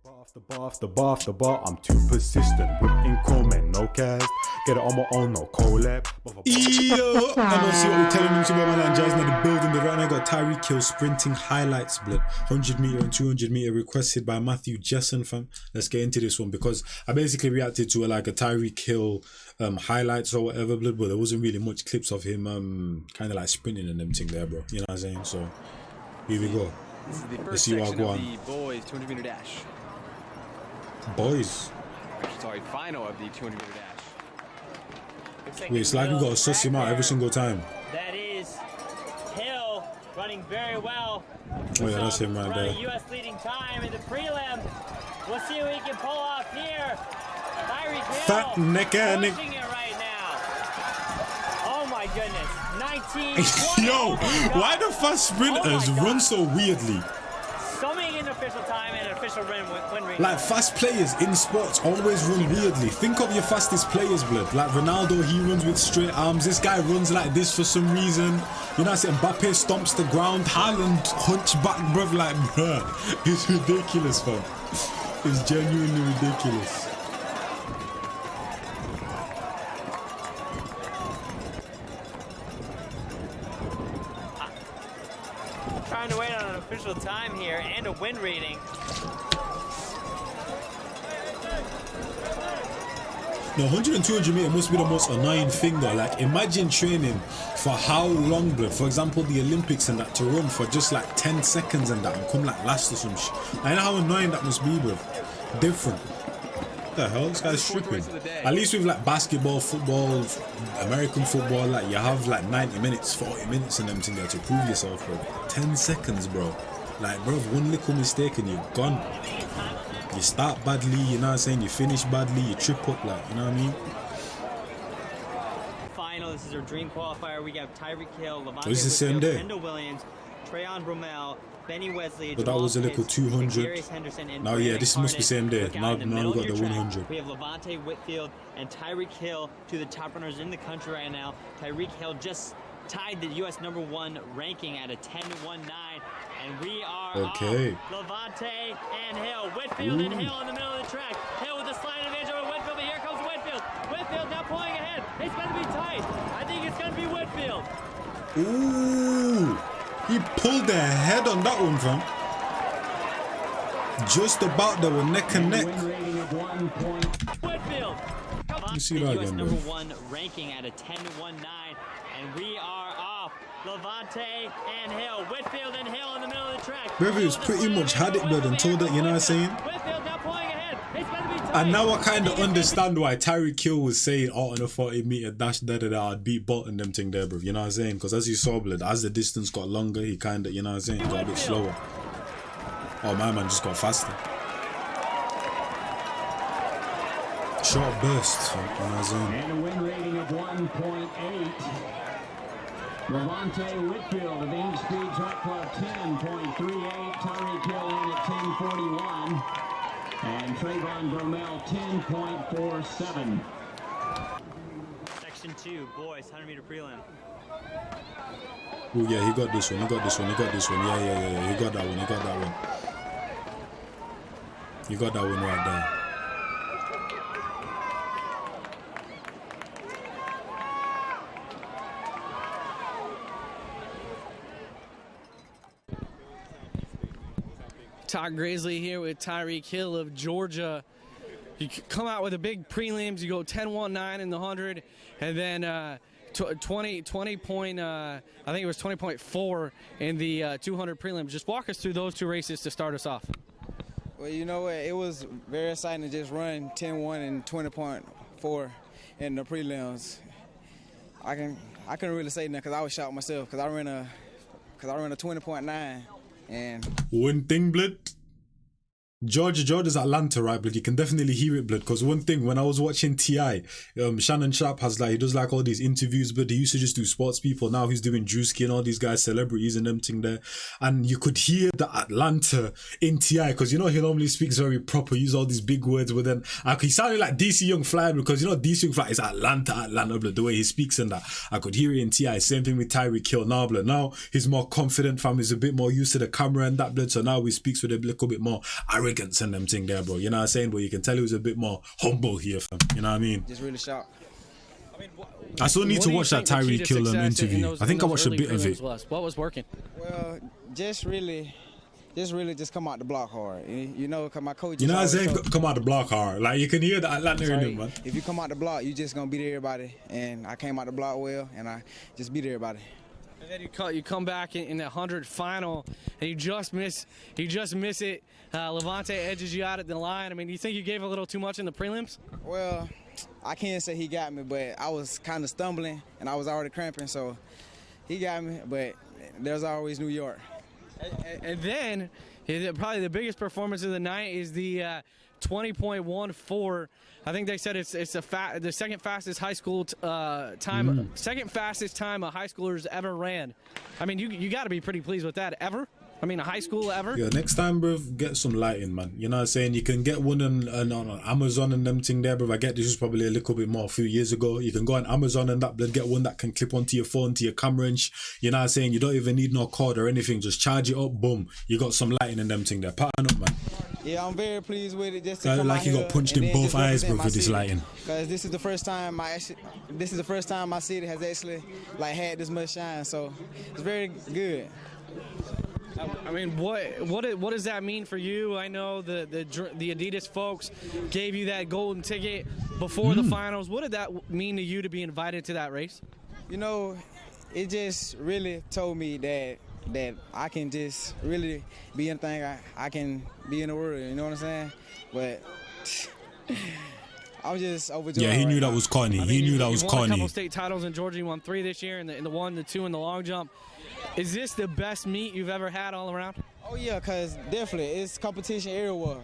The bar, I'm too persistent with income, no cast. Get it on my own, no collab. Yo, MLC, what we're telling them to about ManLykeNjies now the building. The right now got Tyreek Hill sprinting highlights, blood. 100m and 200m requested by Matthew Jessen, fam. Let's get into this one because I basically reacted to like a Tyreek Hill highlights or whatever, blood, but there wasn't really much clips of him kind of like sprinting and them thing there, bro. You know what I'm saying? So here we go. This is the Let's first see what I section go of on. the boys 200-meter dash. Boys. Sorry, final of the 200-meter dash. Wait, it's like we got to suss him out every single time. That is Hill running very well. Oh yeah, that's him right there. U.S. leading time in the prelim. We'll see what he can pull off here. Tyreek Hill Fat necker. pushing it right now. Oh my goodness, 19. Yo, why the fast sprinters run so weirdly? Summing in official time and official win rate. Like fast players in sports always run weirdly. Think of your fastest players, blood. Like Ronaldo, he runs with straight arms. This guy runs like this for some reason. You know what I'm saying? Mbappe stomps the ground. Haaland hunchback, bruv. Like, bruh, it's ridiculous, fam. It's genuinely ridiculous. Trying to wait on an official time here and a win rating. No, 100 and 200 meter must be the most annoying thing though. Like, imagine training for how long, blood. For example, the Olympics and that, to run for just like 10 seconds and that and come like last or some shit. I know how annoying that must be, bro. Different. What the hell? This guy's stripping. At least with like basketball, football, American football, like you have like 90 minutes, 40 minutes in them thing there to prove yourself, bro. 10 seconds, bro. Like, bro, one little mistake and you're gone. You start badly, you know what I'm saying? You finish badly, you trip up, like, you know what I mean? Final, this is our dream qualifier. We got Tyreek Hill, Levante, This is the same day. Kendall Williams, Trayon Bromell, Benny Wesley, But that was a little 200. Now, yeah, this must be same day. Now we got the 100. We have Levante, Whitfield, and Tyreek Hill, two of the top runners in the country right now. Tyreek Hill just tied the U.S. #1 ranking at a 10.19, and we are okay. off. Levante and Hill, Whitfield and Hill in the middle of the track. Hill with a slight advantage over Whitfield, but here comes Whitfield. Whitfield now pulling ahead. It's going to be tight. I think it's going to be Whitfield. Ooh, he pulled the head on that one, fam. Just about, they were neck and neck. Whitfield. You see that US again, bro. #1 ranking at a 10.19, and we are off. Levante and Hill, Whitfield and Hill in the middle of the track. Rivers pretty much had it, blood, and told it, you know what I'm saying? Whitfield now pulling ahead. It's going to be tight. And now I kind of understand why Tyreek Hill was saying, oh, on a 40-meter dash, I'd beat Bolt and them thing there, bro. You know what I'm saying? Because as you saw, blood, as the distance got longer, he kind of, you know what I'm saying, got a bit slower. Oh, my man just got faster. Short bursts, you know what I'm saying? And a win rating of 1.8. Levante Whitfield of Inch Speed Track Club 10.38. Tyreek Hill in at 10.41. And Trayon Bromell 10.47. Section 2, boys, 100-meter prelim. Oh, yeah, he got this one, he got this one, he got this one. Yeah. He got that one, he got that one. You got that one right there. Todd Graisley here with Tyreek Hill of Georgia. You come out with a big prelims, you go 10.19 in the 100, and then 20 point, I think it was 20.4 in the 200 prelims. Just walk us through those two races to start us off. Well, you know what, it was very exciting to just run 10.1 and 20.4 in the prelims. I couldn't really say nothing because I was shocked myself because I ran a 20.9. And one thing, blood. Georgia's Atlanta, right, blood? You can definitely hear it, blood. Because one thing, when I was watching T.I., Shannon Sharp has like, he does like all these interviews, but he used to just do sports people. Now he's doing Drewski and all these guys, celebrities and them thing there. And you could hear the Atlanta in T.I. because, you know, he normally speaks very proper, use all these big words, but then he sounded like DC Young Fly because, you know, DC Young Fly is Atlanta, blood, the way he speaks and that. I could hear it in T.I. Same thing with Tyreek Hill now, blood. Now he's more confident, fam. He's a bit more used to the camera and that, blood. So now he speaks with a little bit more arrogance arrogance and them thing there, bro. You know what I'm saying? But you can tell he was a bit more humble here, fam. You know what I mean? Just really shocked. I still need to watch that Tyreek Hill interview. I think I watched a bit of it. What was working? Well, just really come out the block hard. You know, cause my coach. You know what I'm saying? Come out the block hard. Like you can hear the Atlanta in him, man. If you come out the block, you just gonna beat everybody. And I came out the block well, and I just beat everybody. And then you come back in the 100 final, and you just miss it. Levante edges you out at the line. I mean, do you think you gave a little too much in the prelims? Well, I can't say he got me, but I was kind of stumbling, and I was already cramping, so he got me. But there's always New York. And then probably the biggest performance of the night is the 20.14. I think they said it's the second fastest high school time, second fastest time a high schooler's ever ran. I mean, you got to be pretty pleased with that. Ever? I mean, a high school ever? Yeah, next time, bro, get some lighting, man. You know what I'm saying? You can get one on Amazon and them thing there, bro. I get this was probably a little bit more a few years ago. You can go on Amazon and that, get one that can clip onto your phone, to your camera and you know what I'm saying? You don't even need no cord or anything. Just charge it up, boom. You got some lighting and them thing there. Pattern up, man. Yeah, I'm very pleased with it. Just to come like out you here got punched and in then both just eyes, bro, represent with this my lighting. Because this is the first time my city has actually like had this much shine. So it's very good. I mean, what does that mean for you? I know the Adidas folks gave you that golden ticket before the finals. What did that mean to you to be invited to that race? You know, it just really told me that I can just really be anything I can be in the world. You know what I'm saying? But I'm just overjoyed. Yeah, he knew that was corny. He knew that was corny. You won a corny. couple state titles in Georgia. You won 3 this year, and the 1, the 2 in the long jump. Is this the best meet you've ever had all around? Oh yeah, cause definitely it's competition everywhere.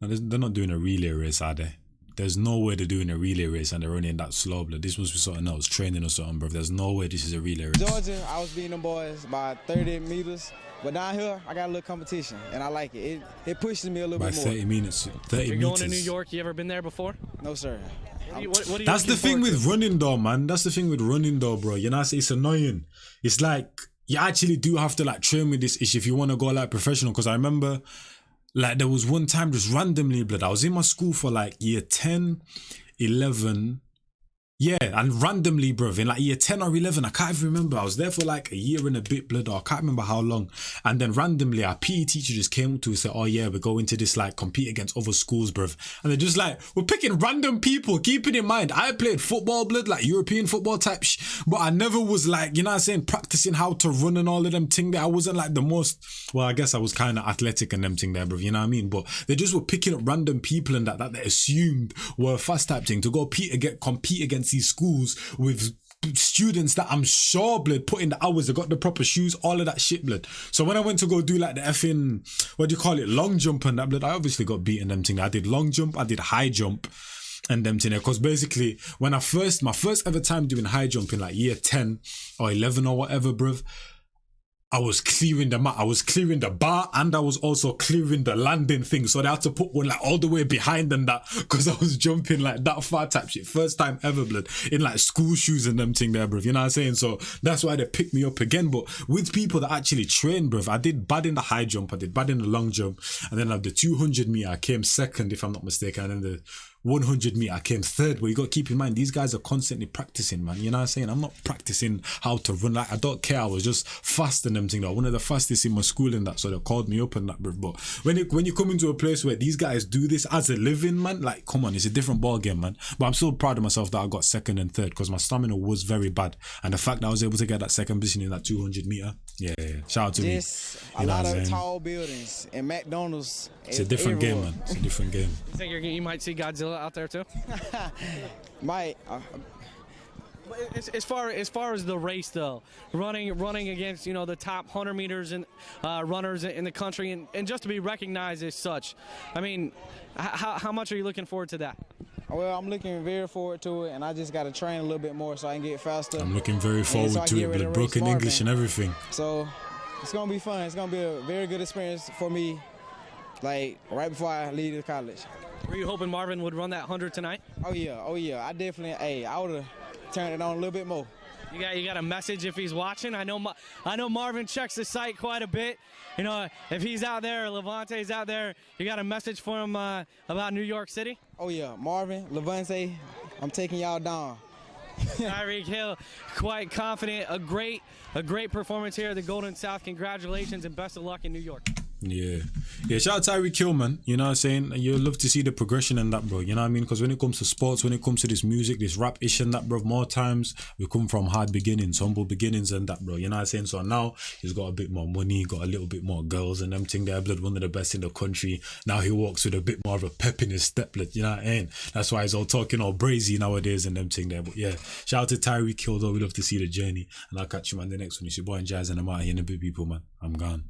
No, they're not doing a relay race, are they? There's no way they're doing a relay race and they're running that slow, blood. This must be something else, training or something, bro. There's no way this is a relay race. Georgia, I was beating them boys by 30 meters. But down here, I got a little competition, and I like it. It pushes me a little bit more. By 30 minutes. 30 You're meters. going to New York. You ever been there before? No, sir. That's the thing with running, though, man. That's the thing with running, though, bro. You know, it's annoying. It's like, you actually do have to, like, train with this issue if you want to go, like, professional. Because I remember, like, there was one time just randomly, blood. I was in my school for, like, year 10, 11... Yeah, and randomly, bro, in like year 10 or 11, I can't even remember. I was there for like a year and a bit, blood, or I can't remember how long. And then randomly, our PE teacher just came up to us and said, oh yeah, we're going to this, like, compete against other schools, bro. And they're just like, we're picking random people, keeping in mind, I played football, blood, like European football type but I never was like, you know what I'm saying, practicing how to run and all of them thing there. I wasn't like the most, well, I guess I was kind of athletic and them thing there, bro, you know what I mean? But they just were picking up random people and that they assumed were fast type thing to go compete against these schools with students that I'm sure, blood, put in the hours, they got the proper shoes, all of that shit, blood. So when I went to go do like the effing, what do you call it, long jump and that, blood, I obviously got beaten them thing. I did long jump, I did high jump and them thing there. Because basically, when my first ever time doing high jump in like year 10 or 11 or whatever, bruv, I was clearing the mat, I was clearing the bar, and I was also clearing the landing thing. So they had to put one like all the way behind and that, because I was jumping like that far type shit. First time ever, blood, in like school shoes and them thing there, bruv. You know what I'm saying? So that's why they picked me up again. But with people that actually train, bruv, I did bad in the high jump, I did bad in the long jump, and then at the 200 meter, I came second, if I'm not mistaken, and then the 100 meter, I came third. But you got to keep in mind, these guys are constantly practicing, man. You know what I'm saying? I'm not practicing how to run. Like, I don't care. I was just fast and them thing. One of the fastest in my school and that, so they called me up and that, bro. But when you come into a place where these guys do this as a living, man, like, come on, it's a different ball game, man. But I'm still proud of myself that I got second and third, because my stamina was very bad, and the fact that I was able to get that second position in that 200 meter, yeah. Shout out to me. A lot of tall buildings and McDonald's. It's a different game, man. It's a different game. You think you might see Godzilla out there too? Might. As far as the race though, running against, you know, the top 100 meters and runners in the country, and just to be recognized as such, I mean, how much are you looking forward to that? Well, I'm looking very forward to it, and I just got to train a little bit more so I can get faster. I'm looking very forward to it, with broken English and everything. So it's gonna be fun. It's gonna be a very good experience for me, like right before I leave the college. Were you hoping Marvin would run that 100 tonight? Oh yeah. I definitely. I would have turned it on a little bit more. You got a message if he's watching. I know Marvin checks the site quite a bit. You know, if he's out there or Levante's out there, you got a message for him about New York City? Oh yeah, Marvin, Levante, I'm taking y'all down. Tyreek Hill, quite confident. A great performance here at the Golden South. Congratulations and best of luck in New York. Yeah, shout out Tyreek Hill, man. You know what I'm saying? You love to see the progression in that, bro. You know what I mean? Because when it comes to sports, when it comes to this music, this rap ish and that, bro, more times we come from hard beginnings, humble beginnings and that, bro. You know what I'm saying? So now he's got a bit more money, got a little bit more girls and them thing there, blood, one of the best in the country. Now he walks with a bit more of a pep in his step, blood. You know what I mean? That's why he's all talking all brazy nowadays and them thing there. But yeah, shout out to Tyreek Hill, though. We love to see the journey. And I'll catch you, man, the next one. It's your boy Njiesv, and I'm out here in the big people, man. I'm gone.